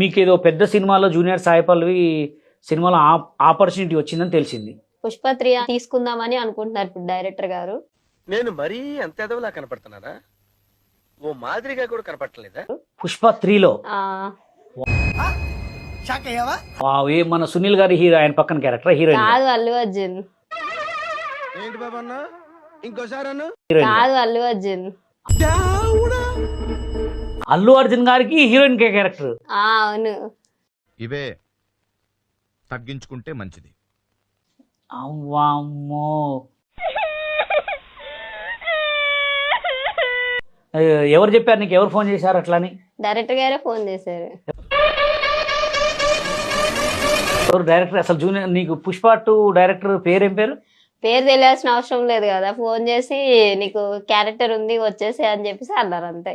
మీకు ఏదో పెద్ద సినిమాలో జూనియర్ సాయి పల్లవి సినిమాలో ఆపర్చునిటీ వచ్చిందని తెలిసింది. పుష్ప 3 తీసుకుందామని అనుకుంటున్నారు ఇప్పుడు డైరెక్టర్ గారు. నేను మరీ అంత ఎదవలా కనపడుతున్నారా? ఓ మాదిరిగా కూడా కనపడలేదా? పుష్ప 3లో ఏ మన సునీల్ గారి హీరో, ఆయన పక్కన క్యారెక్టర్ హీరోయిన్ కాదు అల్లు అర్జున్. ఏంటి బాబా అన్న ఇంకోసారి అన్న కాదు అల్లు అర్జున్. అల్లు అర్జున్ గారికి హీరోయిన్ క్యారెక్టర్. అవును. ఇవే తగ్గించుకుంటే మంచిది. అవ్వామ్మో, ఎవరు చెప్పారు నీకు? ఎవరు ఫోన్ చేశారు అట్లని? డైరెక్టర్ గారే ఫోన్ చేశారు. ఎవరు డైరెక్టర్? అసలు జూనియర్ నీకు పుష్ప 2 డైరెక్టర్ పేరేం పేరు? పేరు తెలియాల్సిన అవసరం లేదు కదా, ఫోన్ చేసి నీకు క్యారెక్టర్ ఉంది వచ్చేసి అని చెప్పేసి అన్నారు అంతే.